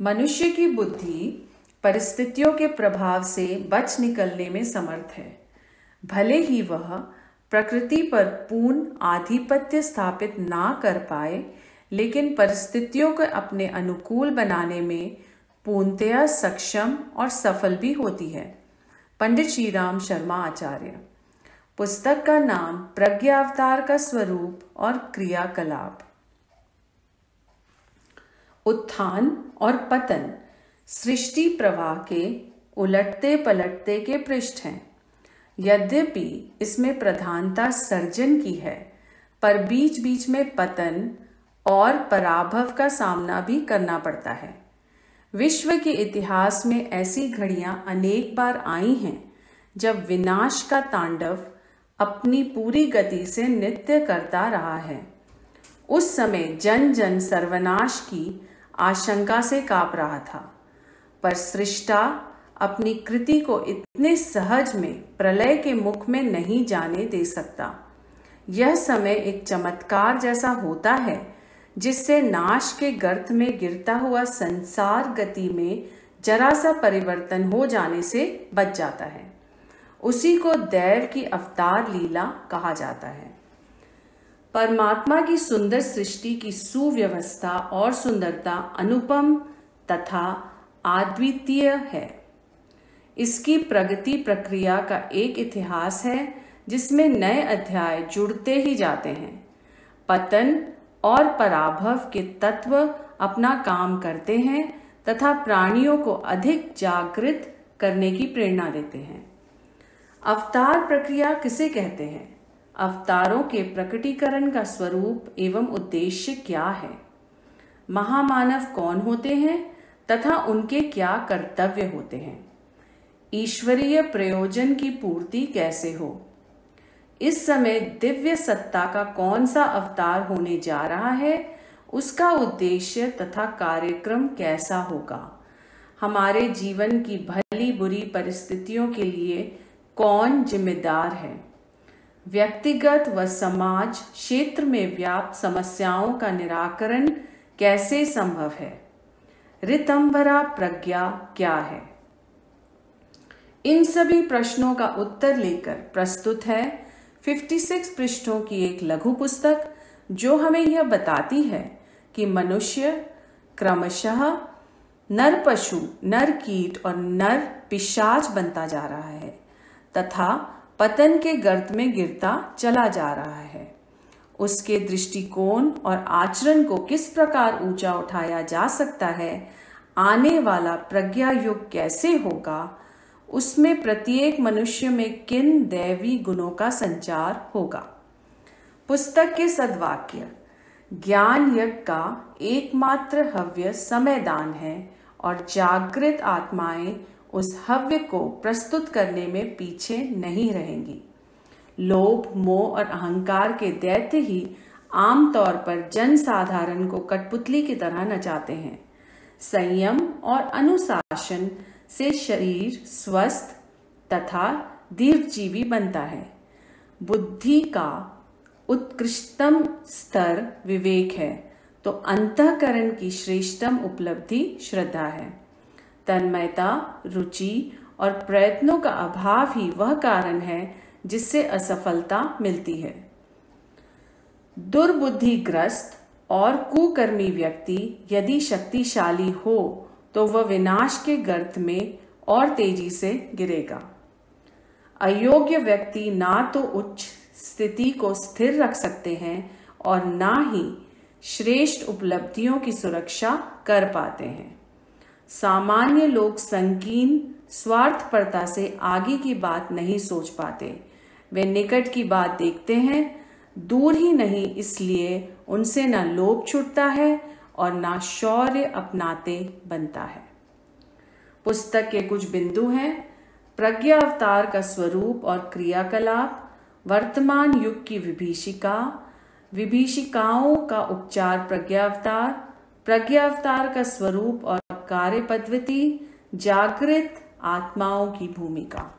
मनुष्य की बुद्धि परिस्थितियों के प्रभाव से बच निकलने में समर्थ है। भले ही वह प्रकृति पर पूर्ण आधिपत्य स्थापित ना कर पाए, लेकिन परिस्थितियों को अपने अनुकूल बनाने में पूर्णतया सक्षम और सफल भी होती है। पंडित श्री राम शर्मा आचार्य। पुस्तक का नाम प्रज्ञा अवतार का स्वरूप और क्रियाकलाप। उत्थान और पतन सृष्टि प्रवाह के उलटते पलटते के पृष्ठ हैं। यद्यपि इसमें प्रधानता सर्जन की है, पर बीच बीच में पतन और पराभव का सामना भी करना पड़ता है। विश्व के इतिहास में ऐसी घड़ियां अनेक बार आई हैं जब विनाश का तांडव अपनी पूरी गति से नृत्य करता रहा है। उस समय जन जन सर्वनाश की आशंका से कांप रहा था, पर सृष्टा अपनी कृति को इतने सहज में प्रलय के मुख में नहीं जाने दे सकता। यह समय एक चमत्कार जैसा होता है जिससे नाश के गर्त में गिरता हुआ संसार गति में जरा सा परिवर्तन हो जाने से बच जाता है। उसी को दैव की अवतार लीला कहा जाता है। परमात्मा की सुंदर सृष्टि की सुव्यवस्था और सुंदरता अनुपम तथा अद्वितीय है। इसकी प्रगति प्रक्रिया का एक इतिहास है जिसमें नए अध्याय जुड़ते ही जाते हैं। पतन और पराभव के तत्व अपना काम करते हैं तथा प्राणियों को अधिक जागृत करने की प्रेरणा देते हैं। अवतार प्रक्रिया किसे कहते हैं? अवतारों के प्रकटीकरण का स्वरूप एवं उद्देश्य क्या है? महामानव कौन होते हैं तथा उनके क्या कर्तव्य होते हैं? ईश्वरीय प्रयोजन की पूर्ति कैसे हो? इस समय दिव्य सत्ता का कौन सा अवतार होने जा रहा है, उसका उद्देश्य तथा कार्यक्रम कैसा होगा? हमारे जीवन की भली बुरी परिस्थितियों के लिए कौन जिम्मेदार है? व्यक्तिगत व समाज क्षेत्र में व्याप्त समस्याओं का निराकरण कैसे संभव है? ऋतंभरा प्रज्ञा क्या है? इन सभी प्रश्नों का उत्तर लेकर प्रस्तुत है 56 पृष्ठों की एक लघु पुस्तक, जो हमें यह बताती है कि मनुष्य क्रमशः नर पशु, नर कीट और नर पिशाच बनता जा रहा है तथा पतन के गर्त में गिरता चला जा रहा है। उसके दृष्टिकोण और आचरण को किस प्रकार ऊंचा उठाया जा सकता है, आने वाला प्रज्ञा युग कैसे होगा, उसमें प्रत्येक मनुष्य में किन दैवी गुणों का संचार होगा। पुस्तक के सद्वाक्य। ज्ञान यज्ञ का एकमात्र हव्य समयदान है और जागृत आत्माएं उस हव्य को प्रस्तुत करने में पीछे नहीं रहेंगी। लोभ, मोह और अहंकार के दैत्य ही आमतौर पर जनसाधारण को कठपुतली की तरह नचाते हैं। संयम और अनुशासन से शरीर स्वस्थ तथा दीर्घजीवी बनता है। बुद्धि का उत्कृष्टतम स्तर विवेक है, तो अंतःकरण की श्रेष्ठतम उपलब्धि श्रद्धा है। तन्मयता, रुचि और प्रयत्नों का अभाव ही वह कारण है जिससे असफलता मिलती है। दुर्बुद्धिग्रस्त और कुकर्मी व्यक्ति यदि शक्तिशाली हो तो वह विनाश के गर्त में और तेजी से गिरेगा। अयोग्य व्यक्ति ना तो उच्च स्थिति को स्थिर रख सकते हैं और ना ही श्रेष्ठ उपलब्धियों की सुरक्षा कर पाते हैं। सामान्य लोग संकीर्ण स्वार्थपरता से आगे की बात नहीं सोच पाते। वे निकट की बात देखते हैं, दूर ही नहीं, इसलिए उनसे न लोभ छूटता है और ना शौर्य अपनाते बनता है। पुस्तक के कुछ बिंदु हैं। प्रज्ञा अवतार का स्वरूप और क्रियाकलाप, वर्तमान युग की विभीषिका, विभीषिकाओं का उपचार, प्रज्ञा अवतार का स्वरूप और कार्य पद्धति, जागृत आत्माओं की भूमिका।